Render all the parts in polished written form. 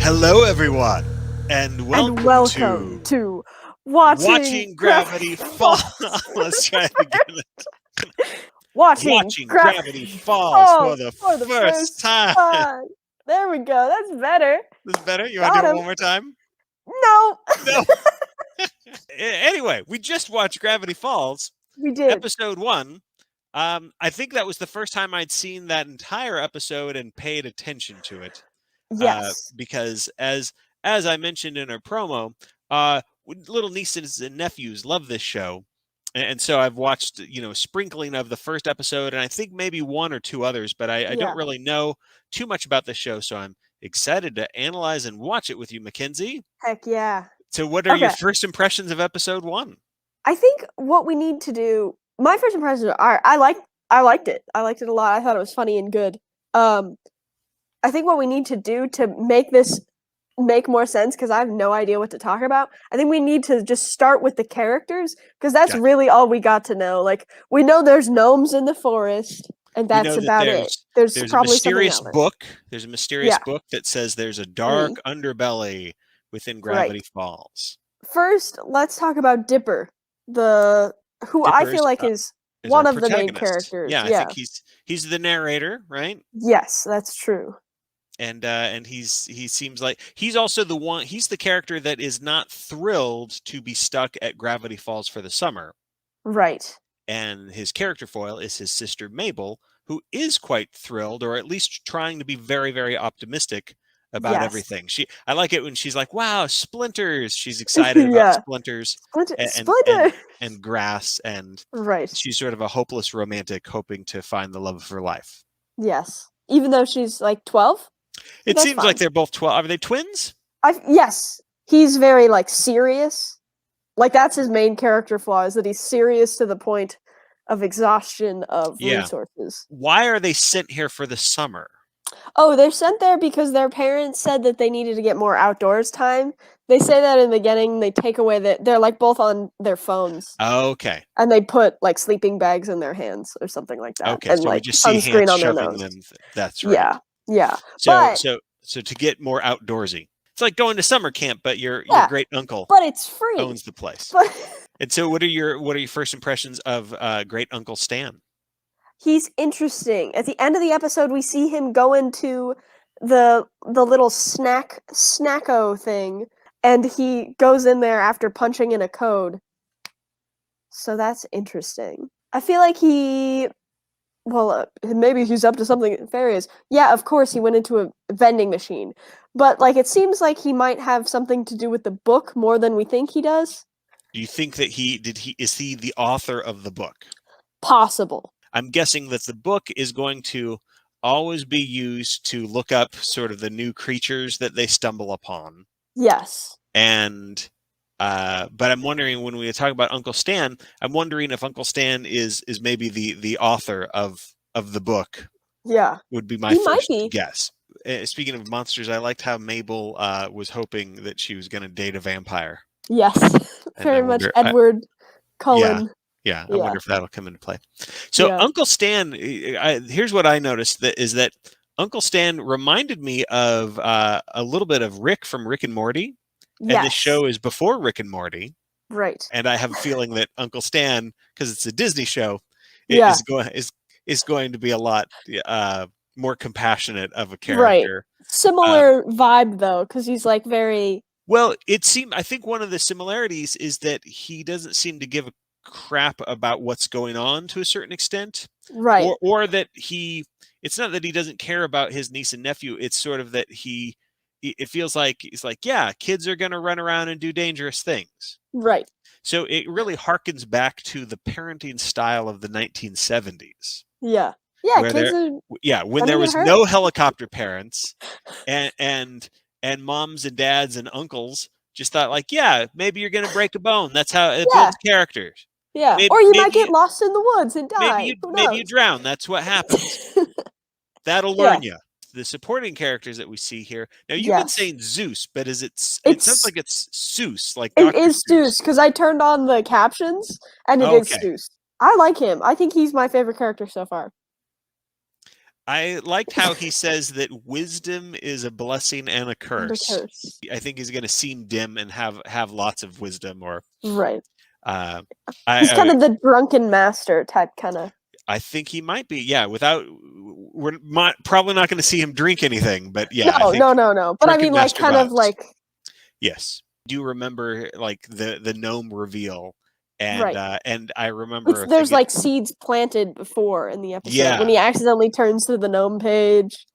Hello, everyone, and And welcome welcome to to Watching Watching Gravity Gravity Fall. Falls. Let's try it again. Watching Watching Gravity Gravity Falls for Falls the for the first first time. time. There we go. That's better. This is better. You want to Got do it him. one more time? No. No. Anyway, we just watched Gravity Falls, We did. episode 1. I think that was the first time I'd seen that entire episode and paid attention to it. Yes. Because as I mentioned in our promo, little nieces and nephews love this show, and so I've watched a sprinkling of the first episode, and I think maybe one or two others, but I don't Yeah. really know too much about the show, so I'm excited to analyze and watch it with you, Mackenzie. Heck yeah. So, what are your Okay. first impressions of episode 1? I think what we need to do. My first impressions are I liked it. I liked it a lot. I thought it was funny and good. I think what we need to do to make this make more sense, because I have no idea what to talk about. I think we need to just start with the characters, because that's Gotcha. really all we got to know. Like, we know there's gnomes in the forest, and We that's know that about it. there's There's a probably something mysterious else. book. There's a mysterious Yeah. book that says there's a dark Mm. underbelly within Right. Gravity Falls. First, let's talk about Dipper, who I Dipper feel like is is one our of the main protagonist. characters. Yeah, I Yeah. think he's the narrator, right? Yes, that's true. And he seems like he's also he's the character that is not thrilled to be stuck at Gravity Falls for the summer. Right. And his character foil is his sister Mabel, who is quite thrilled, or at least trying to be very, very optimistic about Yes. everything. I like it when she's like, "Wow, splinters!" She's excited about Yeah. splinters Splinter. and grass, and Right. she's sort of a hopeless romantic, hoping to find the love of her life. Yes. Even though she's like 12? It That's seems like fine. they're both 12. Are they twins? Yes. He's very, like, serious. Like, that's his main character flaw, is that he's serious to the point of exhaustion of Yeah. resources. Why are they sent here for the summer? Oh, they're sent there because their parents said that they needed to get more outdoors time. They say that in the beginning. They take away they're like both on their phones. Okay. And they put like sleeping bags in their hands or something like that. Okay, And so we like just see sunscreen hands on their shoving nose. them. That's right. Yeah. Yeah. So But so to get more outdoorsy. It's like going to summer camp, but your great uncle but it's free. owns the place. But And so what are your first impressions of great Uncle Stan? he's interesting. At the end of the episode, we see him go into the little snacko thing, and he goes in there after punching in a code. So that's interesting. I feel like maybe he's up to something nefarious. Yeah, of course he went into a vending machine. But like, it seems like he might have something to do with the book more than we think he does. Do you think that is he the author of the book? Possible. I'm guessing that the book is going to always be used to look up sort of the new creatures that they stumble upon. Yes. And but I'm wondering, when we talk about Uncle Stan, I'm wondering if Uncle Stan is maybe the author of the book. Yeah. Would be my first guess. Speaking of monsters, I liked how Mabel was hoping that she was going to date a vampire. Yes. Very much Edward Cullen. Yeah, I wonder if that'll come into play. So Uncle Stan, here's what I noticed, that Uncle Stan reminded me of a little bit of Rick from Rick and Morty. And this show is before Rick and Morty. Right. And I have a feeling that Uncle Stan, because it's a Disney show, is going to be a lot more compassionate of a character. Right. Similar vibe, though, because he's like very... Well, I think one of the similarities is that he doesn't seem to give a crap about what's going on to a certain extent. Right. Or that it's not that he doesn't care about his niece and nephew. It's sort of that it feels like he's like, yeah, kids are going to run around and do dangerous things. Right. So it really harkens back to the parenting style of the 1970s. Yeah. Yeah, when there was no helicopter parents and moms and dads and uncles just thought like, yeah, maybe you're going to break a bone. That's how it builds characters. Yeah. Or you might get lost in the woods and die. Maybe you drown. That's what happens. That'll learn you. The supporting characters that we see here. Now you've been saying Zeus, but it sounds like it's Seuss, like Dr. It is Seuss, because I turned on the captions and it is Seuss. I like him. I think he's my favorite character so far. I liked how he says that wisdom is a blessing and a And a curse. curse. I think he's going to seem dim and have lots of wisdom, or Right. uh, He's kind I of the drunken master type kind of. I think he might be. Yeah, probably not going to see him drink anything, but yeah, I No, think no. But I drunken mean, like, master kind of vibes. like. Yes, do remember like the gnome reveal, Right. and I remember a thing. There's like seeds planted before in the episode when Yeah. he accidentally turns to the gnome page.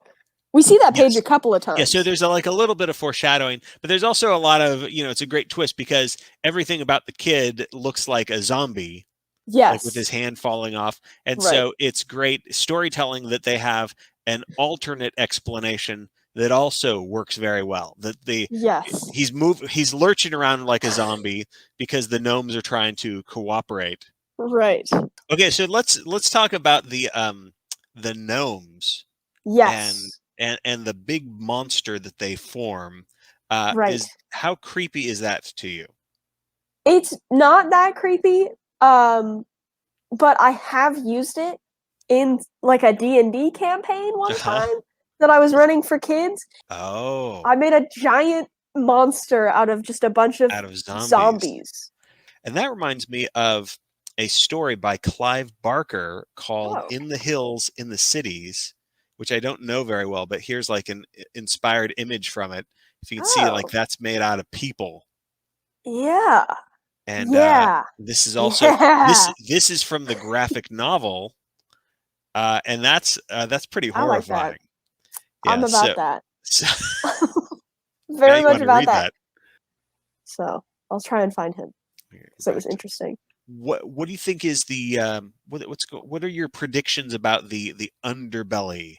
We see that page Yes. a couple of Yeah, so times. there's like a little bit of foreshadowing, but there's also a lot of, it's a great twist because everything about the kid looks like a zombie, like with his Yes. hand falling off. And Right. so it's great storytelling that they have an alternate explanation that also works very well. That Yes. he's lurching around like a zombie because the gnomes are trying to cooperate. Right. Okay, so let's talk about the gnomes and Yes. and the big monster that they form. Right. Is how creepy is that to you? It's not that creepy. But I have used it in like a D&D campaign one Uh-huh. time that I was running for kids. Oh, I made a giant monster out of just a bunch of out of zombies. zombies. And that reminds me of a story by Clive Barker called Oh. In the Hills in the Cities, which I don't know very well, but here's like an inspired image from it. If you can see, like Oh. that's made out of people. Yeah. And Yeah. this is also Yeah. this is from the graphic novel, and that's pretty I like that. horrifying. I'm Yeah, about that. so now Very you much want to about read that. that. So I'll try and find him because it was Right. interesting. What do you think is the what are your predictions about the underbelly,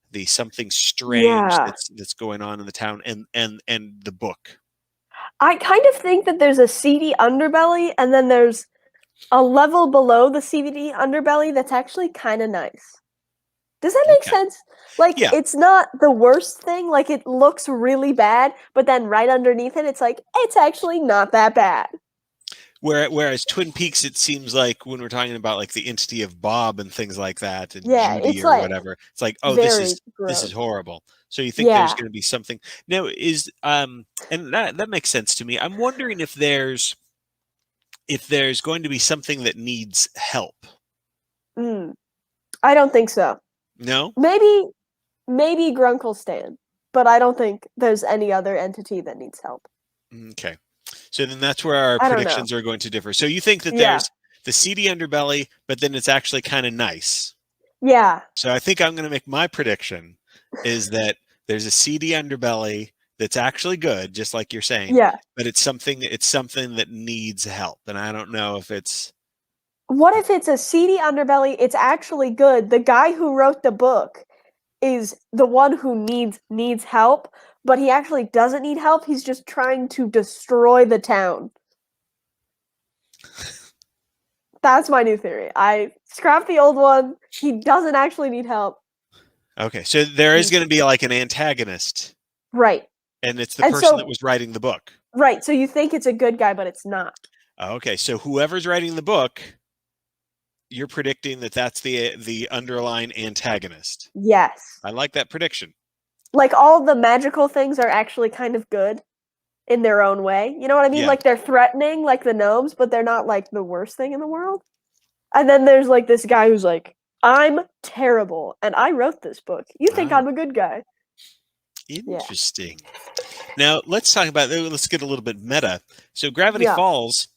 the something strange Yeah. that's going on in the town, and the book? I kind of think that there's a seedy underbelly and then there's a level below the seedy underbelly that's actually kind of nice. Does that make Okay. sense? Like, Yeah. it's not the worst thing. Like, it looks really bad, but then right underneath it, it's like, it's actually not that bad. Whereas Twin Peaks, it seems like when we're talking about like the entity of Bob and things like that, and Yeah, Judy it's or like whatever, it's like, oh, very this is gross. horrible. So you think there's Yeah. going to be something now? And that makes sense to me. I'm wondering if there's going to be something that needs help. Mm, I don't think so. No. Maybe Grunkle Stan, but I don't think there's any other entity that needs help. Okay. So then that's where our I don't know. predictions are going to differ. So you think that Yeah. there's the seedy underbelly, but then it's actually kind of nice. Yeah. So I think I'm going to make my prediction is that there's a seedy underbelly that's actually good, just like you're saying, Yeah. but it's something that needs help. And I don't know if it's What if it's a seedy underbelly? It's actually good. The guy who wrote the book is the one who needs help, but he actually doesn't need help. He's just trying to destroy the town. That's my new theory. I scrapped the old one. He doesn't actually need help. okay. So there is going to be like an antagonist, Right. and it's the And person that so was writing the book. right, so you think it's a good guy, but it's not. Okay. So whoever's writing the book, you're predicting that that's the underlying antagonist. Yes. I like that prediction. Like all the magical things are actually kind of good in their own way. You know what I mean? Yeah. Like they're threatening like the gnomes, but they're not like the worst thing in the world. And then there's like this guy who's like, I'm terrible and I wrote this book. You think Ah, I'm a good guy. interesting. Now let's talk about. Let's get a little bit meta. So Gravity Yeah. Falls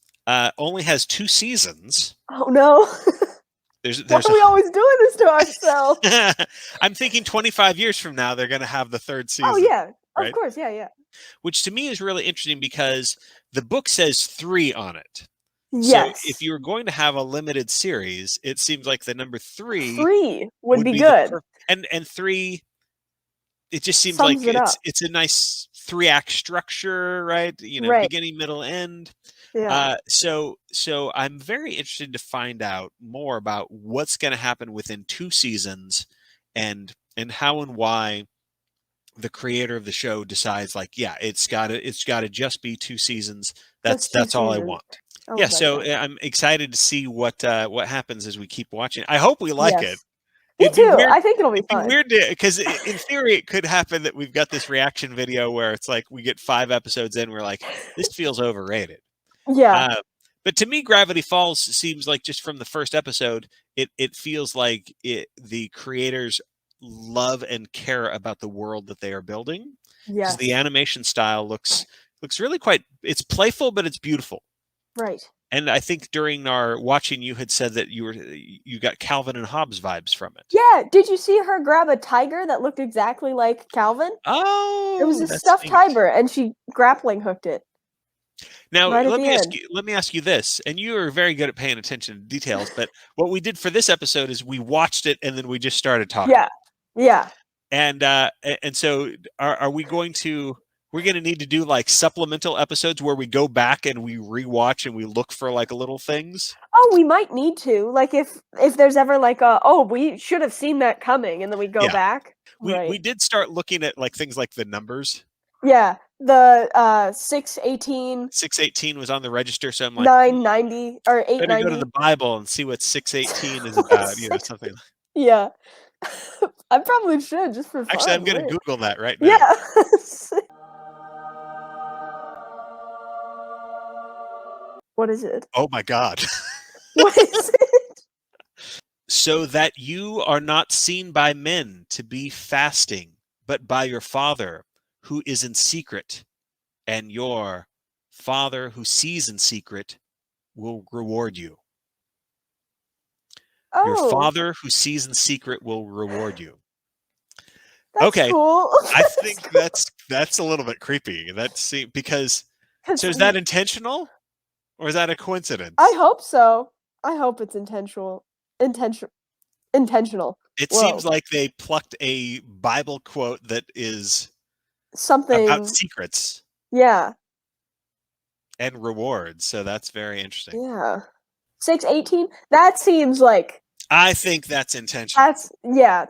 only has 2 seasons. Oh no. Why There's are we always doing this to ourselves? I'm thinking 25 years from now they're going to have the 3rd season. Oh yeah. Of right? course, yeah. Which to me is really interesting because the book says 3 on it. Yes. So if you were going to have a limited series, it seems like the number 3 would be be good. and 3 it just seems Sums like it up. it's a nice 3-act structure, right? Right. Beginning, middle, end. Yeah. So I'm very interested to find out more about what's going to happen within 2 seasons, and how and why the creator of the show decides like, yeah, it's got to just be 2 seasons. That's all I want. Yeah, so I'm excited to see what happens as we keep watching. I hope we like it. Me It'd be too. weird. I think it'll be It'd be fun. weird because in theory it could happen that we've got this reaction video where it's like we get 5 episodes in, we're like, this feels overrated. Yeah. But to me, Gravity Falls seems like just from the first episode, it feels like the creators love and care about the world that they are building. Because Yes. the animation style looks really it's playful, but it's beautiful. Right. And I think during our watching, you had said that you got Calvin and Hobbes vibes from it. Yeah. Did you see her grab a tiger that looked exactly like Calvin? Oh, it was a that's stuffed neat. tiger, and she grappling hooked it. Now, Right at let the me end. ask you this, and you are very good at paying attention to details, but what we did for this episode is we watched it and then we just started talking. Yeah. Yeah. And so are we going to we're going to need to do like supplemental episodes where we go back and we rewatch and we look for like little things? Oh, we might need to. Like if there's ever like we should have seen that coming, and then we go back. We did start looking at like things like the numbers. Yeah. The 618. 618 was on the register, so I'm like 990 or 890. better go to the Bible and see what 618 is about, something. Yeah. I probably should just for fun. Actually, I'm going to Google that right now. Yeah. What is it? Oh my God. What is it? So that you are not seen by men to be fasting, but by your Father who is in secret, and your Father who sees in secret will reward you. Oh. Your Father who sees in secret will reward you. That's okay. Cool. I think that's a little bit creepy. Because so is that intentional or is that a coincidence? I hope so. I hope it's intentional. Intentional. It seems like they plucked a Bible quote that is something about secrets. Yeah. And rewards. So that's very interesting. Yeah. 618? That seems like I think that's intentional.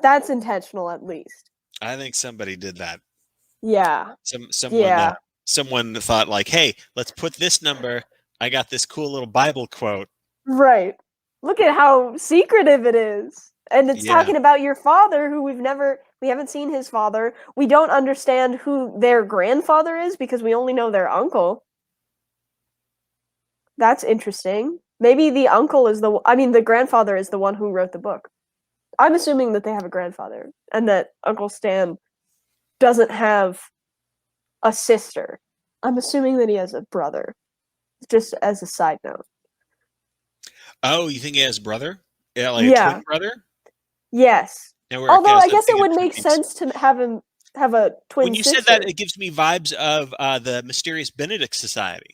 That's intentional at least. I think somebody did that. Yeah. Someone thought like, hey, let's put this number. I got this cool little Bible quote. Right. Look at how secretive it is. And it's talking about your father who we haven't seen his father. We don't understand who their grandfather is because we only know their uncle. That's interesting. Maybe the uncle is the grandfather is the one who wrote the book. I'm assuming that they have a grandfather and that Uncle Stan doesn't have a sister. I'm assuming that he has a brother, just as a side note. Oh, you think he has a brother? Yeah, like a twin brother? Yes. Although I guess it would make sense to have him have a twin sister. When you said that, it gives me vibes of the Mysterious Benedict Society.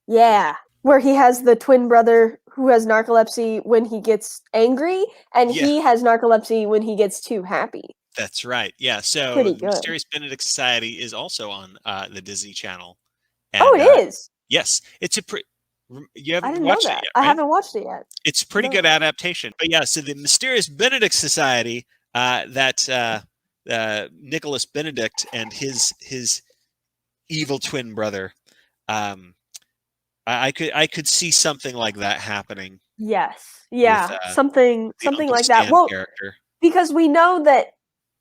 Yeah. Where he has the twin brother who has narcolepsy when he gets angry, and he has narcolepsy when he gets too happy. That's right. Yeah. So the Mysterious Benedict Society is also on the Disney Channel. And, it is? Yes. It's you haven't I didn't watched know it that. yet, right? I haven't watched it yet. It's a pretty good adaptation. But yeah, so the Mysterious Benedict Society, that Nicholas Benedict and his evil twin brother, I could see something like that happening. Yes. Yeah. With, something Uncle like Stan that. Well, character. Because we know that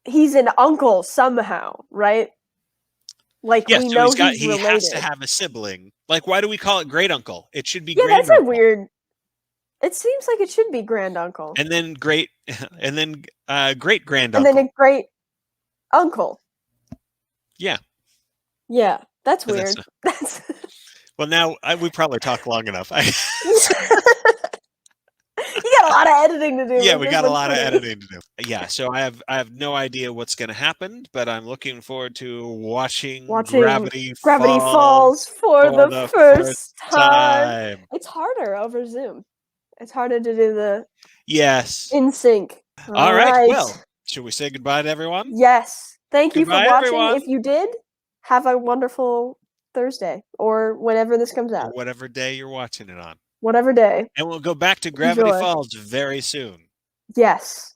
he's an uncle somehow, right? Like we know he's related. He has to have a sibling. Like, why do we call it great uncle? It should be grand uncle. That's a weird. It seems like it should be grand uncle. And then great grand uncle. And then a great uncle. Yeah. Yeah, that's weird. Well, now we probably talked long enough. You got a lot of editing to do. Yeah, we got a lot of editing to do. Yeah, so I have no idea what's going to happen, but I'm looking forward to watching Gravity Falls for the first time. It's harder over Zoom. It's harder to do the in sync. All right. Well, should we say goodbye to everyone? Yes. Thank you for watching. Everyone. If you did, have a wonderful Thursday or whenever this comes out. Or whatever day you're watching it on. Whatever day. And we'll go back to Gravity Falls very soon. Yes.